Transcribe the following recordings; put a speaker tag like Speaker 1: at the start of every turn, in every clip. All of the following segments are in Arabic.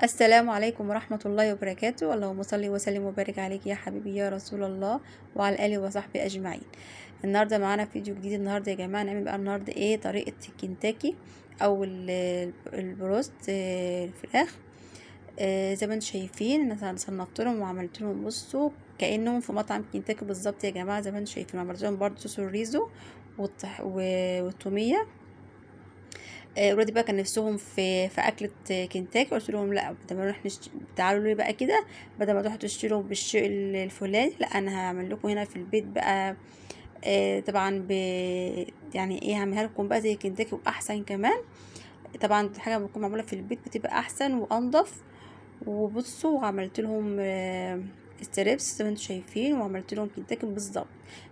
Speaker 1: السلام عليكم ورحمة الله وبركاته. اللهم صل وسلم وبارك عليك يا حبيبي يا رسول الله وعلى آله وصحبه أجمعين. النهاردة معانا فيديو جديد. النهاردة يا جماعة نعمل بقى النهاردة ايه طريقة كنتاكي أو البروست الفراخ. زي ما انتم شايفين انا صنفت لهم وعملت لهم، بصوا كأنهم في مطعم كنتاكي بالظبط يا جماعة. زي ما انتم شايفين عملت لهم برضه صوص الريزو والتومية. ولادي بقى كان نفسهم في اكله كنتاكي. قلت لهم لا، بدل ما نروح تعالوا لي بقى كده، بدل ما تروحوا تشتروا بالشيء الفلاني، لا انا هعمل لكم هنا في البيت بقى. طبعا يعني ايه، هعملها لكم بقى زي كنتاكي واحسن كمان. طبعا الحاجه بتكون معموله في البيت بتبقى احسن وانضف. وبصوا عملت لهم ستريبس زي ما انتم شايفين، وعملت لهم كنتاكي بالظبط.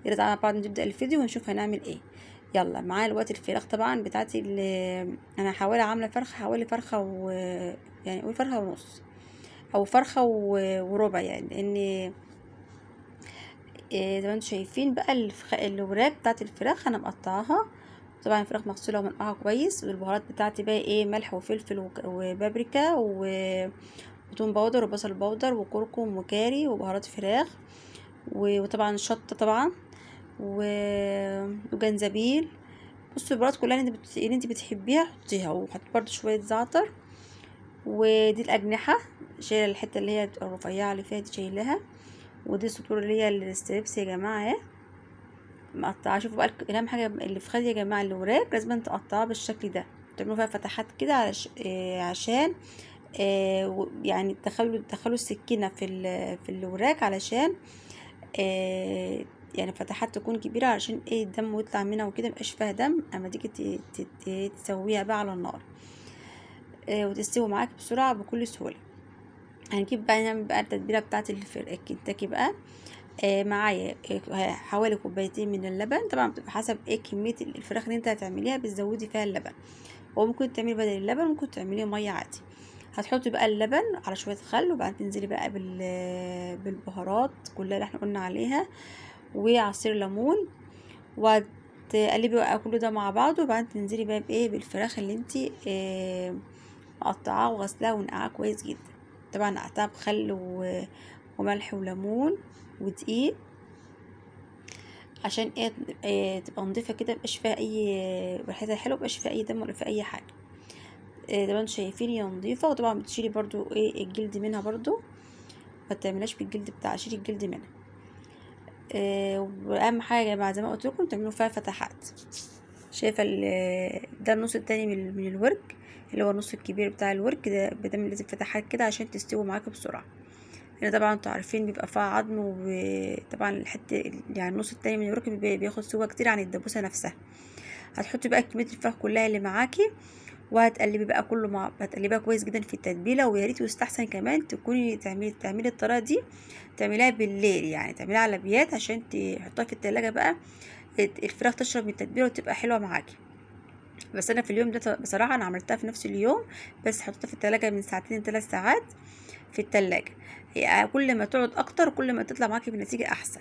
Speaker 1: يلا تعالى بعد نبدا الفيديو ونشوف هنعمل ايه. يلا معايا الوقت الفراخ طبعا بتاعتي اللي انا حوالي عامله فرخه، حوالي فرخه يعني قول فرخه ونص او فرخه وربع، يعني لان زي ما انتم شايفين بقى الوراك بتاعت الفراخ انا مقطعاها. طبعا الفراخ مغسوله ومنقعه كويس. والبهارات بتاعتي بقى ايه، ملح وفلفل وبابريكا وتوم باودر وبصل باودر وكركم وكاري وبهارات فراخ وطبعا شطه طبعا وجنزبيل. بصوا البهارات كلها اللي انت بتحبيها حطيها، وحط برضو شويه زعتر. ودي الاجنحه، شايله الحته اللي هي بتبقى الرفيعه اللي فيها دي شايلها. ودي الصدور اللي هي الستريبس يا جماعه اهي مقطعه. شوفوا بقى اهم حاجه اللي في خدي يا جماعه، الوراك لازم تقطعها بالشكل ده، تعملوا فيها فتحات كده عشان يعني تدخلوا السكينه في الوراك علشان يعني فتحات تكون كبيره، علشان ايه الدم يطلع منها وكده ميبقاش فيها دم اما تيجي تسويها بقى على النار. وتستوي معاك بسرعه بكل سهوله. هنجيب بقى نعمل بقى التتبيله بتاعه الكنتاكي بقى. معايا حوالي كوبايتين من اللبن. طبعا بتبقى حسب ايه كميه الفراخ اللي انت هتعمليها بتزودي فيها اللبن، وممكن تعملي بدل اللبن ممكن تعمليه ميه عادي. هتحطي بقى اللبن على شويه خل، وبعدين تنزلي بقى بالبهارات كلها اللي احنا قلنا عليها، وعصير ليمون. وتقلبي بقى كل ده مع بعض، وبعدين تنزلي بقى بايه بالفراخ اللي انتي مقطعاها وغسلاها ونقعها كويس جدا. طبعا نقعتها بخل وملح وليمون ودقيق، عشان تبقى نضيفه كده، مبقاش فيها اي ريحتها حلوه، مبقاش فيها اي دم ولا فيها اي حاجه. زي ما انتوا شايفين هي نضيفه. وطبعا بتشيلي برضو ايه الجلد منها برضو، ما تعملهاش بالجلد بتاع، شيلي الجلد منها. واهم حاجه يا جماعه زي ما قلت لكم تعملوا فيها فتحات. شايفه ده النص التاني من الورك، اللي هو النص الكبير بتاع الورك ده بتعمل لازم فتحات كده عشان تستوي معاكي بسرعه. لان طبعا انتوا عارفين بيبقى فيها عظم، وطبعا الحته يعني النص التاني من الورك بياخد سوا كتير عن الدبوسه نفسها. هتحطي بقى كميه الفراخ كلها اللي معاكي، وهتقلبي بقى كله هتقلبيها كويس جدا في التتبيله. ويا ريت ويستحسن كمان تكوني تعملي الطريقه دي، تعمليها بالليل، يعني تعمليها على بيات عشان تحطها في التلاجة بقى الفراخ تشرب من التتبيله وتبقى حلوه معاكي. بس انا في اليوم ده بصراحه انا عملتها في نفس اليوم، بس حطيتها في التلاجة من ساعتين ل3 ساعات في التلاجة. يعني كل ما تقعد اكتر كل ما تطلع معاكي بنتيجه احسن.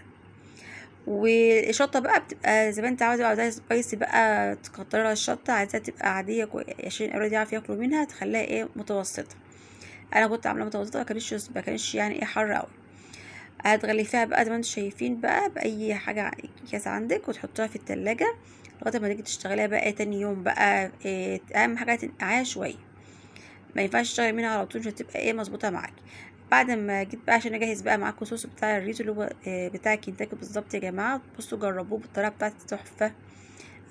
Speaker 1: والشطه بقى بتبقى زي ما انت عاوزه سبايسي بقى، تكتري لها الشطه. عايزاها تبقى عاديه عشان الاولاد يعرفوا ياكلوا منها، تخليها ايه متوسطه. انا كنت عامله متوسطه، ما كانش يعني ايه حر قوي. هتغلفيها بقى زي ما انتم شايفين بقى باي حاجه كاس عندك، وتحطيها في التلاجة لغايه ما تيجي تشتغليها بقى تاني يوم بقى. اهم حاجه تنقعيها شويه، ما ينفعش تشتغلي منها على طول عشان تبقى ايه مظبوطه معاكي. بعد ما جيت بقى عشان اجهز بقى معاكم الصوص بتاع الريزو اللي هو بتاع كنتاكي بالظبط يا جماعه. بصوا جربوه بالطريقه بتاعتي تحفه،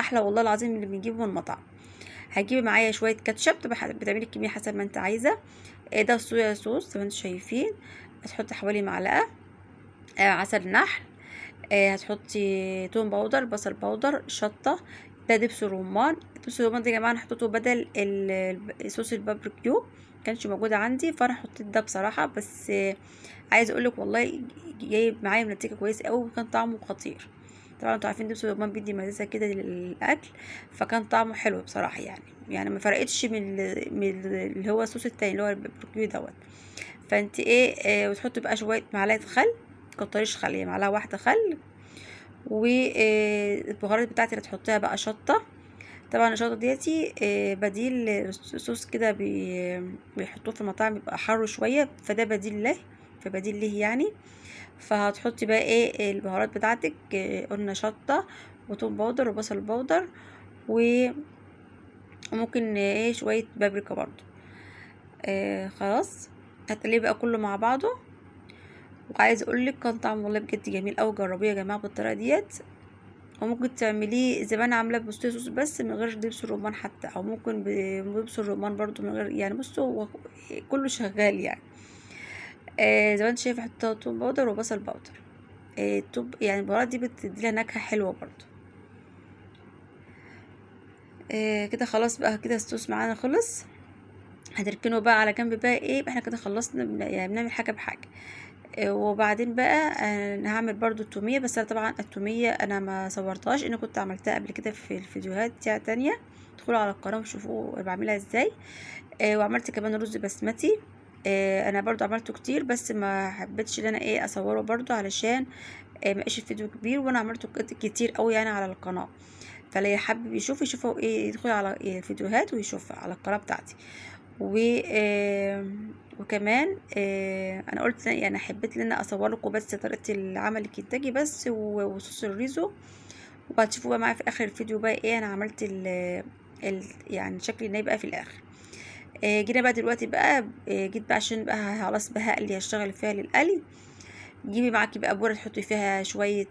Speaker 1: احلى والله العظيم اللي بنجيبه من المطعم. هتجيبي معايا شويه كاتشب، طبعا بتعملي الكميه حسب ما انت عايزه. ده الصويا صوص زي ما انتم شايفين. هتحطي حوالي معلقه عسل نحل. هتحطي توم باودر، بصل باودر، شطه. ده دبس الرمان. دبس الرمان ده يا جماعه انا حطيته بدل صوص الباربيكيو، كانش موجود عندي فانا حطيت ده بصراحه. بس عايزه اقولك والله جايب معايا نتيجه كويسه قوي، وكان طعمه خطير. طبعا انتوا عارفين دبس الرمان بيدي مزازه كده للاكل، فكان طعمه حلو بصراحه. يعني ما فرقتش من اللي هو الصوص التاني اللي هو الباربيكيو دوت. فانت ايه وتحطي بقى شويه معلقه خل، مكتريش خل، يعني معلقه واحده خل. والبهارات بتاعتي اللي تحطيها بقى شطه. طبعا الشطه ديتي بديل صوص كده بيحطوه في المطاعم، بيبقى حار شويه، فده بديل له، فبديل ليه يعني. فهتحطي بقى ايه البهارات بتاعتك، قلنا شطه وتوم باودر وبصل باودر، وممكن ايه شويه بابريكا برضو. خلاص هتقلبي بقى كله مع بعضه. وعايزه اقولك كان طعمه والله بجد جميل اوي، جربيه يا جماعه بالطريقه ديت. وممكن تعمليه زي ما انا عاملاه بصي صوص بس من غير دبس الرمان حتى، او ممكن بدبس الرمان برضو من غير يعني. بصوا هو كله شغال يعني. زي ما انت شايفه حطيت توم باودر وبصل باودر. التوب يعني البهارات دي بتديلها نكهه حلوه برضو. كده خلاص بقى، كده الصوص معانا خلص. هتركنه بقى على جنب بقى ايه، احنا كده خلصنا يعني بنعمل حاجه بحاجه. وبعدين بقى انا هعمل برضو التوميه، بس انا طبعا التوميه انا ما صورتهاش، انا كنت عملتها قبل كده في الفيديوهات تانية. ادخلوا على القناه وشوفوا بعملها ازاي. وعملت كمان رز بسمتي. انا برضو عملته كتير، بس ما حبيتش ان انا ايه اصوره برضو علشان ما يبقاش الفيديو كبير، وانا عملته كتير قوي يعني على القناه. فاللي حابب يشوفوا ايه يدخل على الفيديوهات ويشوفها على القناه بتاعتي. و وكمان انا قلت يعني حبيت ان انا اصور لكم بس طريقه العمل الكنتاكي بس وصوص الريزو. وهتشوفوا بقى معايا في اخر الفيديو بقى ايه انا عملت يعني شكل الناي بقى في الاخر. جينا بقى دلوقتي بقى، جيت بقى عشان بقى خلاص بقى هقلي، هشتغل فيها للقلي. جيبي معاكي بقى بوره تحطي فيها شويه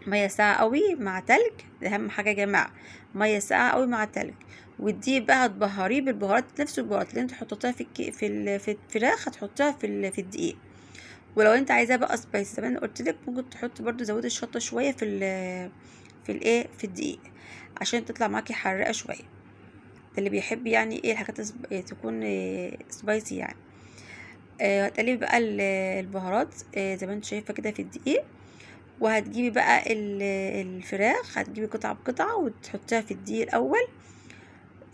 Speaker 1: ميه ساقعه قوي مع تلج. ده اهم حاجه يا جماعه، ميه ساقعه قوي مع تلج. والدقيق بقى هتبهريه بالبهارات، نفس البهارات اللي انت حطيتها في الفراخ هتحطيها في الدقيق. ولو انت عايزاه بقى سبايسي زي ما انا قلت لك، ممكن تحطي برده زودي الشطه شويه في الدقيق عشان تطلع معاكي حراقه شويه. ده اللي بيحب يعني ايه الحاجات تكون سبايسي يعني. هتقلبي بقى البهارات زي ما انت شايفه كده في الدقيق. وهتجيبي بقى الفراخ، هتجيبي قطعه بقطعه وتحطيها في الدقيق الاول.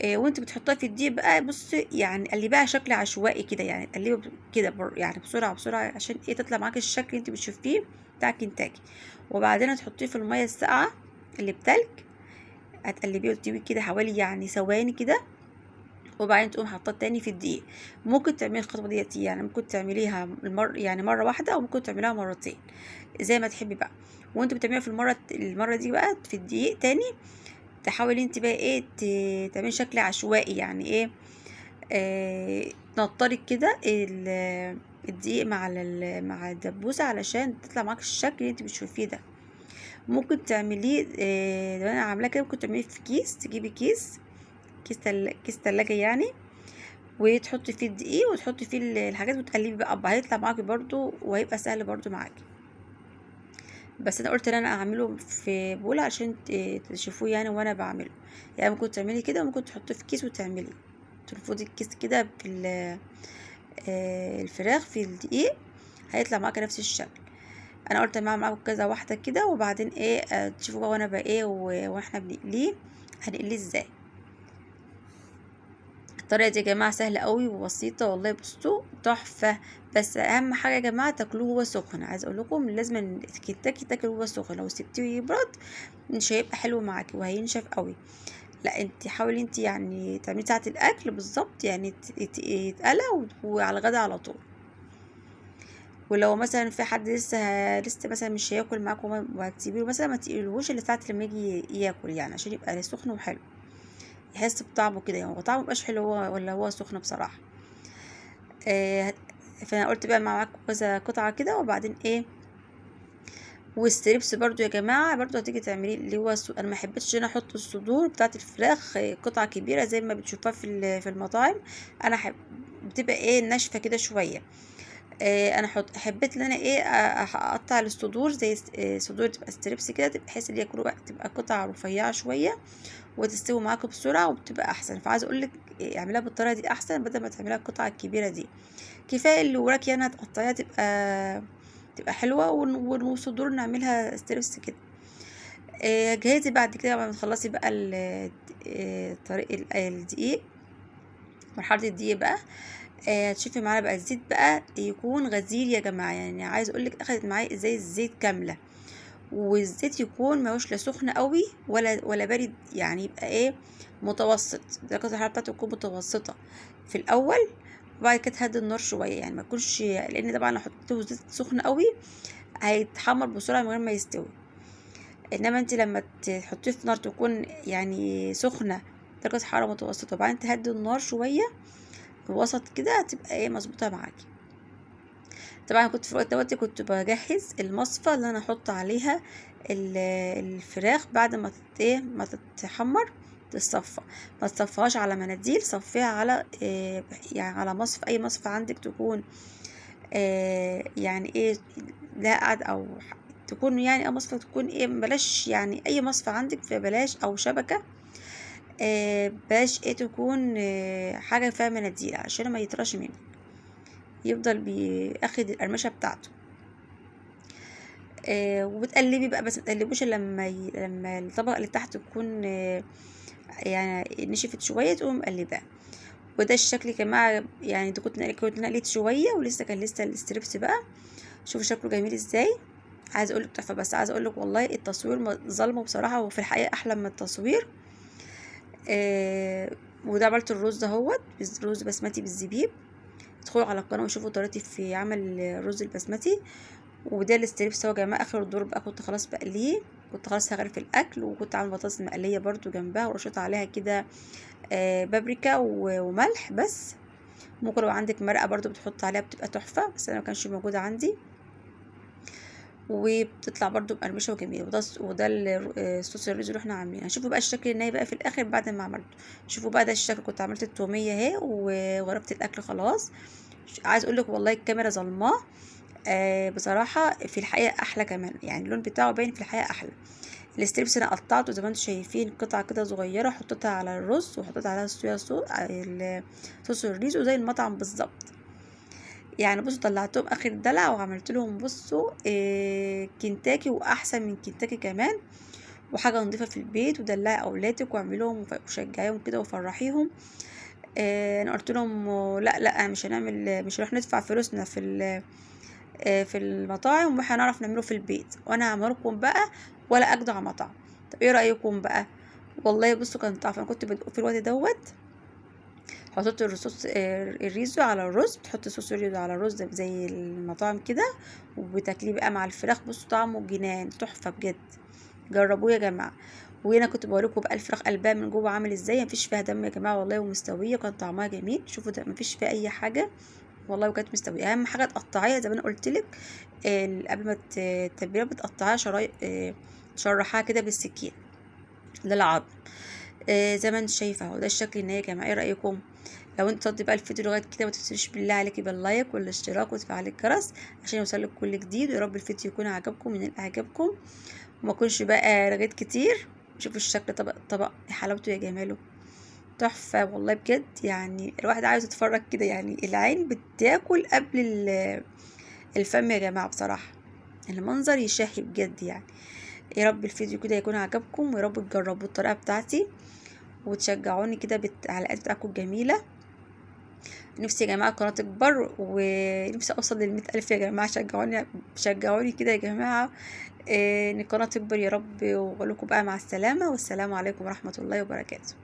Speaker 1: وانت بتحطيها في الدقيق بقى بصي يعني قلبيها شكل عشوائي كده، يعني قلبي كده يعني بسرعه بسرعه عشان ايه تطلع معاكي الشكل اللي انت بتشوفيه بتاع كنتاكي. وبعدين هتحطيه في الميه الساقعه اللي بتلج، هتقلبيه وتسيبيه كده حوالي يعني ثواني كده. وبعدين تقوم حاطاه تاني في الدقيق. ممكن تعملي الخطوه ديت يعني ممكن تعمليها يعني مره واحده، او ممكن تعمليها مرتين زي ما تحبي بقى. وانت بتعمليها في المره دي بقى في الدقيق تاني، تحاولي انت بقى ايه تعملي شكل عشوائي يعني ايه. تنطري كده الدقيق مع الدبوسه علشان تطلع معاك الشكل اللي انت بتشوفيه ده. ممكن تعمليه لو انا عاملاه كده ممكن تعمليه في كيس، تجيبي كيس تلاجة يعني، وتحطي فيه الدقيق وتحطي فيه الحاجات وتقلبي بقى هيطلع معاكي برضو وهيبقى سهل برضو معاكي. بس انا قلت ان انا اعمله في بوله عشان تشوفوه يعني وانا بعمله. يعني ممكن تعملي كده وممكن تحطيه في كيس وتعملي ترفضي الكيس كده في الفراخ في الدقيق، هيطلع معاكي نفس الشكل. انا قلت معاكم كذا واحده كده، وبعدين ايه تشوفوا بقى وانا بقى ايه واحنا بنقليه هنقليه ازاي. الطريقه دي يا جماعه سهله قوي وبسيطه والله، بصوا تحفه. بس اهم حاجه يا جماعه تاكلوه هو سخن. عايز اقول لكم لازم الكنتاكي تاكل هو سخن، لو سبتيه يبرد مش هيبقى حلو معاكي وهينشف قوي. لا انت حاولي انت يعني تعملي ساعه الاكل بالظبط يعني يتقلى وعلى الغدا على طول. ولو مثلا في حد لسه مثلا مش هياكل معاكم وهتسيبيه مثلا، ما تقلوهوش الا ساعه لما يجي ياكل يعني عشان يبقى سخن وحلو، يحس بطعمه كده يعني. هو طعمه مبقاش حلو هو ولا هو سخن بصراحه. فانا قلت بقى معاكم كذا قطعه كده. وبعدين ايه والستريبس برضو يا جماعه برضو هتيجي تعمليه اللي هو انا ما حبيتش انا احط الصدور بتاعه الفراخ قطعه كبيره زي ما بتشوفها في المطاعم. انا بتبقى ايه ناشفه كده شويه. انا حبيت ان انا ايه اقطع الصدور زي صدور تبقى ستريبس كده، بحيث ان هي تبقى قطع رفيعه شويه وتستوي معاكم بسرعه وبتبقى احسن. فعايزه اقول لك اعمليها بالطريقه دي احسن بدل ما تعمليها القطعه الكبيره دي. كفايه اللي وراكي انا تقطعيها تبقى حلوه، والصدور نعملها ستريبس كده. جهزي بعد كده لما تخلصي بقى طريق الدقيق، مرحله الدقيق بقى. تشوفي معانا بقى الزيت بقى يكون غزير يا جماعه، يعني عايز اقول لك اخدت معايا ازاي الزيت كامله. والزيت يكون ماهوش لا سخن قوي ولا بارد، يعني يبقى ايه، متوسط. درجة الحرارة بتاعته تكون متوسطة في الاول، وبعد كده تهدي النار شوية، يعني ما يكونش، لان طبعا لو حطيته زيت سخن قوي هيتحمر بسرعة من غير ما يستوي. انما انت لما تحطيه في نار تكون يعني سخنة، درجة حرارة متوسطة، وبعدين تهدي النار شوية في وسط كده، هتبقى ايه، مظبوطة معاكي. طبعا كنت في الوقت دوت كنت بجهز المصفى اللي انا احط عليها الفراخ بعد ما ايه، ما تتحمر، تتصفى. ما تصفيهاش على مناديل، صفيها على يعني على مصفى، اي مصفى عندك تكون يعني ايه، لا قعد او تكون يعني مصفى تكون ايه، بلاش يعني اي مصفى عندك فبلاش، او شبكة بلاش ايه، تكون حاجة فيها مناديل عشان ما يطرش منك، يفضل بياخد القرمشة بتاعته. وبتقلبي بقى، بس متقلبوش لما الطبقة اللي تحت تكون يعني نشفت شوية، تقوم مقلباه. وده الشكل يا جماعة، يعني ده كنت نقليت شوية، ولسه كان لسه الستريبس بقى. شوفوا شكله جميل ازاي، عايز اقولك تحفة. بس عايز اقولك والله التصوير ظلمه بصراحة، وفي الحقيقة احلى من التصوير. وده عملت الرز اهوت، رز بسمتي بالزبيب. ادخلوا على القناة وشوفوا طريقتي في عمل الرز البسمتي. وده الستريبس اهو يا جماعه، اخر الدور بقى كنت خلاص بقليه، كنت خلاص هغرف الاكل، وكنت عامله بطاطس مقليه برضو جنبها، ورشيت عليها كده بابريكا وملح بس. ممكن لو عندك مرقه برضو بتحط عليها، بتبقى تحفه، بس انا ما كانش موجوده عندي. وبتطلع برضو مقرمشه وجميله. وده الصوص الرز اللي احنا عاملينه. هنشوفوا بقى الشكل النهائي بقى في الاخر بعد ما عملته. شوفوا بقى ده الشكل، كنت عملت التوميه اهي وغرفت الاكل خلاص. عايز اقول لك والله الكاميرا ظلماه، بصراحة في الحقيقة أحلى كمان، يعني اللون بتاعه باين في الحقيقة أحلى. الستريبس أنا قطعته زي ما انتم شايفين قطع كده صغيرة، حطيتها على الرز، وحطيت عليها الصويا صوص الريزو زي المطعم بالظبط. يعني بصوا طلعتهم آخر دلع، وعملت لهم بصوا كنتاكي، وأحسن من كنتاكي كمان، وحاجة نظيفة في البيت. ودلعي أولادك واعملوهم وشجعيهم كده وفرحيهم. أنا قلت لهم لا مش هنروح ندفع فلوسنا في المطاعم، واحنا نعرف نعمله في البيت، وانا هعملكم بقى ولا اجدع مطعم. طب ايه رايكم بقى؟ والله بصوا كان طعم. انا كنت بدوق في الوقت دوت، حطيت الصوص الريزو على الرز، بتحط صوص الريزو على الرز زي المطاعم كده، وبتاكليه بقى مع الفراخ. بصوا طعمه جنان، تحفه بجد، جربوه يا جماعه. وهنا كنت بوريكم بقى الفراخ قلبها من جوه عامل ازاي، مفيش فيها دم يا جماعه والله، ومستويه، كان طعمها جميل. شوفوا ده مفيش فيها اي حاجه والله، وكانت مستويه. اهم حاجه تقطعيها زي ما انا قلت لك قبل ما التتبيله، بتقطعها شرايح، شرحها كده بالسكين للعظم. زي ما انت شايفه اهو، ده الشكل النهائي يا جماعه. ايه رايكم؟ لو انت صدي بقى الفيديو لغايه كده، ما تنسوش بالله عليكي باللايك والاشتراك وتفعيل الجرس عشان يوصلك كل جديد. ويا رب الفيديو يكون عجبكم من اعجابكم، وما يكونش بقى رغيت كتير. شوفوا الشكل، طبق حلاوته يا جماله، تحفه والله بجد. يعني الواحد عايز يتفرج كده، يعني العين بتاكل قبل الفم يا جماعه بصراحه، المنظر يشهي بجد يعني. يا رب الفيديو كده يكون عجبكم، ويا رب تجربوا الطريقه بتاعتي وتشجعوني كده بالتعليقات بتاعكم الجميله. نفسي يا جماعه القناه تكبر، ونفسي اوصل ل100,000 يا جماعه. شجعوني كده يا جماعه، ان القناه تكبر يا رب. واقول لكم بقى مع السلامه، والسلام عليكم ورحمه الله وبركاته.